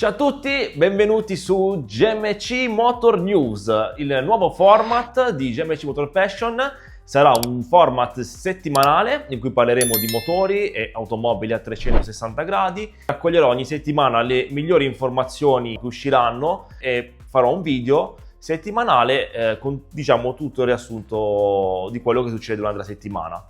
Ciao a tutti, benvenuti su GMC Motor News, il nuovo format di GMC Motor Passion. Sarà un format settimanale in cui parleremo di motori e automobili a 360 gradi. Raccoglierò ogni settimana le migliori informazioni che usciranno e farò un video settimanale con tutto il riassunto di quello che succede durante la settimana.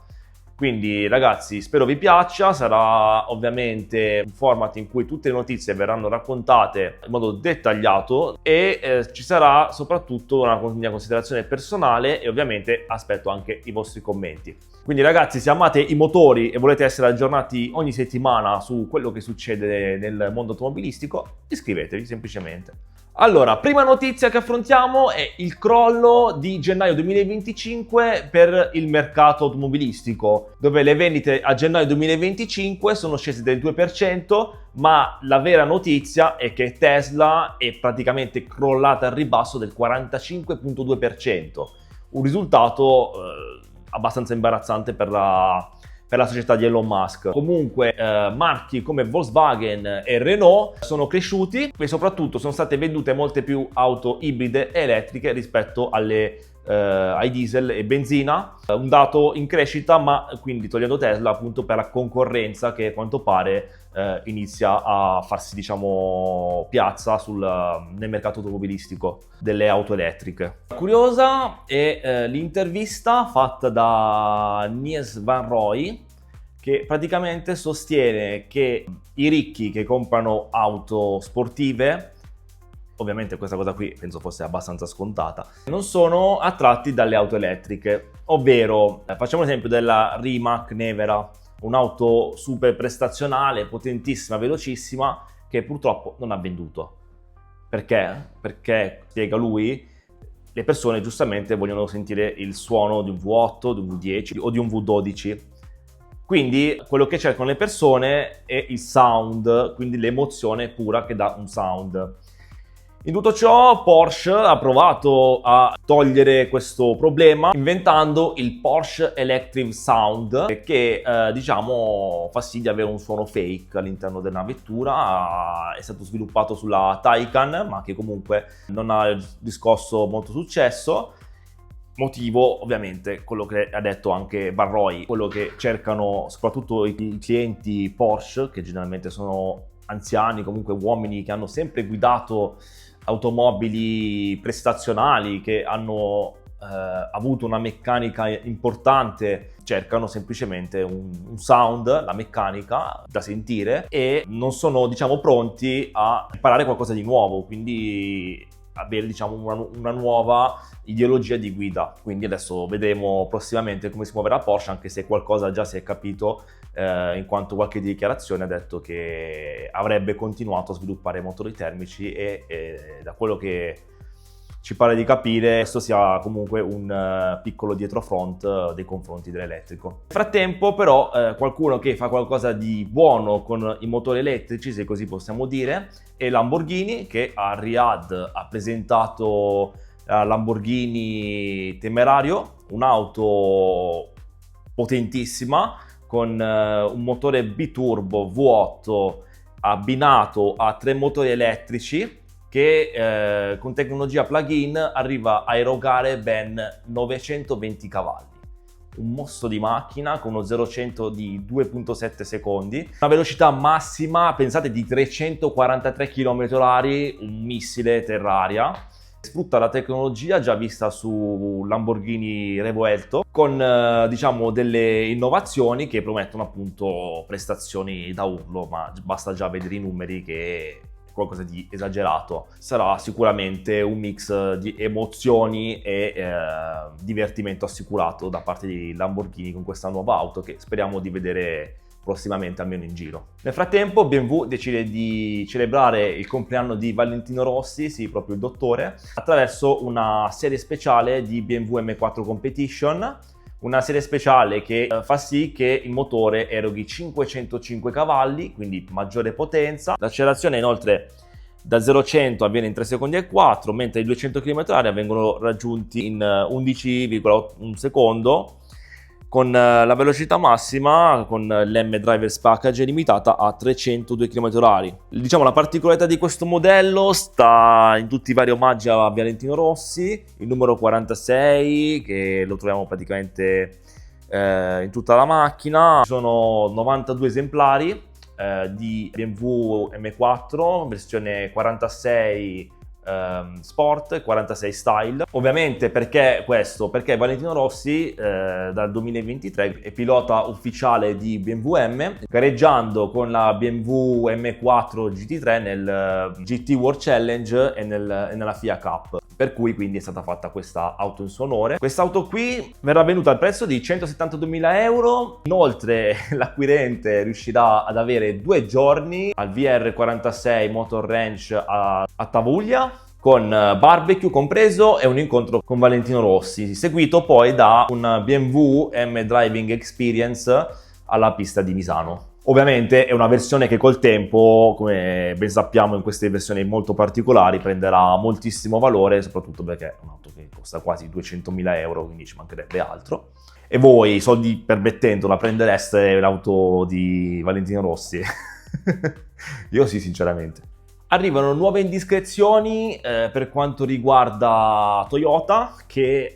Quindi ragazzi, spero vi piaccia. Sarà ovviamente un format in cui tutte le notizie verranno raccontate in modo dettagliato e ci sarà soprattutto una mia considerazione personale e ovviamente aspetto anche i vostri commenti. Quindi ragazzi, se amate i motori e volete essere aggiornati ogni settimana su quello che succede nel mondo automobilistico, iscrivetevi semplicemente. Allora, prima notizia che affrontiamo è il crollo di gennaio 2025 per il mercato automobilistico, dove le vendite a gennaio 2025 sono scese del 2%, ma la vera notizia è che Tesla è praticamente crollata al ribasso del 45,2%, un risultato abbastanza imbarazzante per la società di Elon Musk. Comunque marchi come Volkswagen e Renault sono cresciuti e soprattutto sono state vendute molte più auto ibride e elettriche rispetto ai diesel e benzina, un dato in crescita, ma quindi togliendo Tesla appunto per la concorrenza che a quanto pare inizia a farsi piazza nel mercato automobilistico delle auto elettriche. Curiosa è l'intervista fatta da Nils Van Roy, che praticamente sostiene che i ricchi che comprano auto sportive, ovviamente questa cosa qui penso fosse abbastanza scontata, non sono attratti dalle auto elettriche, ovvero facciamo l'esempio della Rimac Nevera, un'auto super prestazionale, potentissima, velocissima, che purtroppo non ha venduto. Perché? Perché, spiega lui, le persone giustamente vogliono sentire il suono di un V8, di un V10 o di un V12. Quindi quello che cercano le persone è il sound, quindi l'emozione pura che dà un sound. In tutto ciò Porsche ha provato a togliere questo problema inventando il Porsche Electric Sound, che fa sì di avere un suono fake all'interno della vettura. È stato sviluppato sulla Taycan, ma che comunque non ha riscosso molto successo. Motivo ovviamente quello che ha detto anche Van Roy, quello che cercano soprattutto i clienti Porsche, che generalmente sono anziani, comunque uomini che hanno sempre guidato automobili prestazionali, che hanno avuto una meccanica importante, cercano semplicemente un sound, la meccanica da sentire, e non sono pronti a imparare qualcosa di nuovo, quindi avere una nuova ideologia di guida. Quindi adesso vedremo prossimamente come si muoverà Porsche, anche se qualcosa già si è capito, in quanto qualche dichiarazione ha detto che avrebbe continuato a sviluppare motori termici e da quello che ci pare di capire questo sia comunque un piccolo dietrofront dei confronti dell'elettrico. Nel frattempo però qualcuno che fa qualcosa di buono con i motori elettrici, se così possiamo dire, è Lamborghini, che a Riyadh ha presentato la Lamborghini Temerario, un'auto potentissima con un motore biturbo V8 abbinato a 3 motori elettrici che con tecnologia plug-in arriva a erogare ben 920 cavalli. Un mostro di macchina con uno 0-100 di 2,7 secondi, una velocità massima, pensate, di 343 km/h, un missile terra-aria. Sfrutta la tecnologia già vista su Lamborghini Revuelto con delle innovazioni che promettono appunto prestazioni da urlo, ma basta già vedere i numeri che è qualcosa di esagerato. Sarà sicuramente un mix di emozioni e divertimento assicurato da parte di Lamborghini con questa nuova auto che speriamo di vedere prossimamente, almeno in giro. Nel frattempo BMW decide di celebrare il compleanno di Valentino Rossi, sì, proprio il dottore, attraverso una serie speciale di BMW M4 Competition, una serie speciale che fa sì che il motore eroghi 505 cavalli, quindi maggiore potenza. L'accelerazione inoltre da 0 a 100 avviene in 3 secondi e 4, mentre i 200 km/h vengono raggiunti in 11,1 secondo. con la velocità massima, con l'M-Drivers Package, è limitata a 302 km/h. Diciamo la particolarità di questo modello sta in tutti i vari omaggi a Valentino Rossi, il numero 46 che lo troviamo praticamente in tutta la macchina. Ci sono 92 esemplari di BMW M4 versione 46 Sport e 46 Style. Ovviamente perché questo? Perché Valentino Rossi dal 2023 è pilota ufficiale di BMW M, gareggiando con la BMW M4 GT3 nel GT World Challenge e nella FIA Cup. Per cui quindi è stata fatta questa auto in suo onore. Quest'auto qui verrà venduta al prezzo di 172.000 euro. Inoltre l'acquirente riuscirà ad avere 2 giorni al VR46 Motor Ranch a Tavuglia, con barbecue compreso e un incontro con Valentino Rossi, seguito poi da un BMW M Driving Experience alla pista di Misano. Ovviamente è una versione che col tempo, come ben sappiamo in queste versioni molto particolari, prenderà moltissimo valore, soprattutto perché è un'auto che costa quasi 200.000 euro, quindi ci mancherebbe altro. E voi, soldi permettendo, la prendereste l'auto di Valentino Rossi? Io sì, sinceramente. Arrivano nuove indiscrezioni per quanto riguarda Toyota, che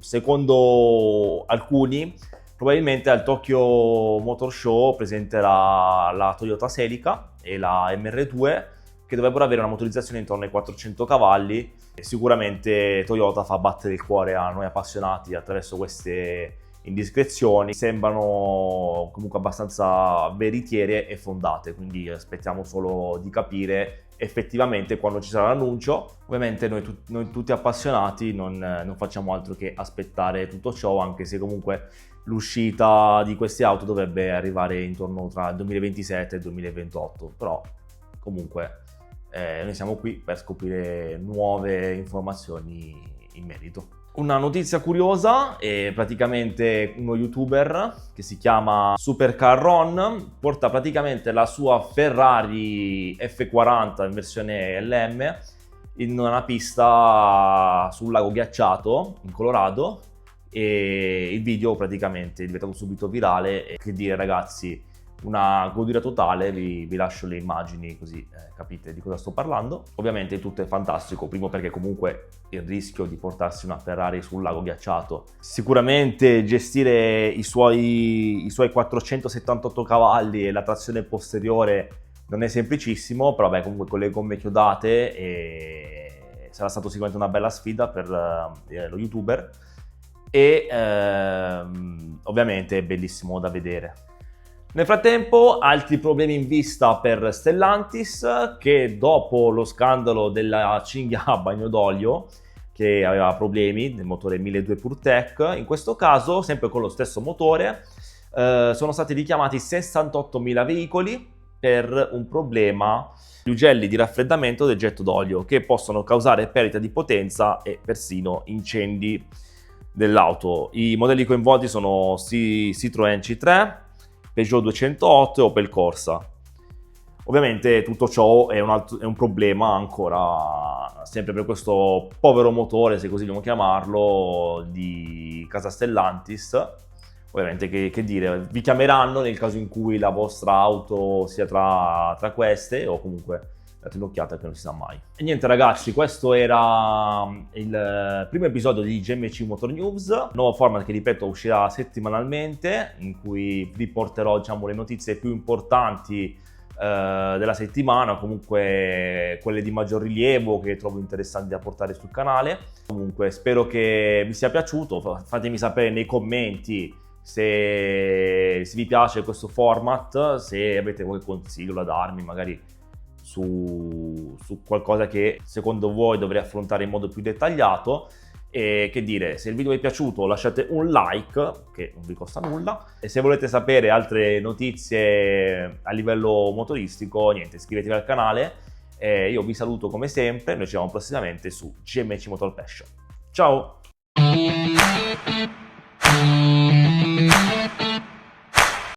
secondo alcuni probabilmente al Tokyo Motor Show presenterà la Toyota Celica e la MR2, che dovrebbero avere una motorizzazione intorno ai 400 cavalli. E sicuramente Toyota fa battere il cuore a noi appassionati attraverso queste indiscrezioni. Sembrano comunque abbastanza veritiere e fondate, quindi aspettiamo solo di capire effettivamente quando ci sarà l'annuncio. Ovviamente noi tutti appassionati non facciamo altro che aspettare tutto ciò, anche se comunque l'uscita di queste auto dovrebbe arrivare intorno tra il 2027 e il 2028, però comunque noi siamo qui per scoprire nuove informazioni in merito. Una notizia curiosa è praticamente uno youtuber che si chiama Supercar Ron, porta praticamente la sua Ferrari F40 in versione LM in una pista sul lago ghiacciato in Colorado, e il video praticamente è diventato subito virale. E che dire ragazzi, una goduria totale, vi lascio le immagini così capite di cosa sto parlando. Ovviamente tutto è fantastico, primo perché comunque il rischio di portarsi una Ferrari sul lago ghiacciato, sicuramente gestire i suoi 478 cavalli e la trazione posteriore non è semplicissimo, però vabbè, comunque con le gomme chiodate sarà stato sicuramente una bella sfida per lo youtuber, e ovviamente è bellissimo da vedere. Nel frattempo, altri problemi in vista per Stellantis, che dopo lo scandalo della cinghia a bagno d'olio, che aveva problemi nel motore 1200 PureTech, in questo caso, sempre con lo stesso motore, sono stati richiamati 68.000 veicoli per un problema di ugelli di raffreddamento del getto d'olio, che possono causare perdita di potenza e persino incendi dell'auto. I modelli coinvolti sono Citroën C3, Peugeot 208 e Opel Corsa. Ovviamente tutto ciò è un problema ancora, sempre per questo povero motore, se così dobbiamo chiamarlo, di casa Stellantis. Ovviamente che dire, vi chiameranno nel caso in cui la vostra auto sia tra queste, o comunque date un'occhiata che non si sa mai. E niente ragazzi, questo era il primo episodio di GMC Motor News, nuovo format che ripeto uscirà settimanalmente, in cui vi porterò diciamo le notizie più importanti della settimana, o comunque quelle di maggior rilievo che trovo interessanti da portare sul canale. Comunque spero che vi sia piaciuto, fatemi sapere nei commenti se vi piace questo format, se avete qualche consiglio da darmi magari su qualcosa che secondo voi dovrei affrontare in modo più dettagliato. E che dire, se il video vi è piaciuto lasciate un like, che non vi costa nulla, e se volete sapere altre notizie a livello motoristico, niente, iscrivetevi al canale. Io vi saluto come sempre, noi ci vediamo prossimamente su GMC Motor Passion. Ciao!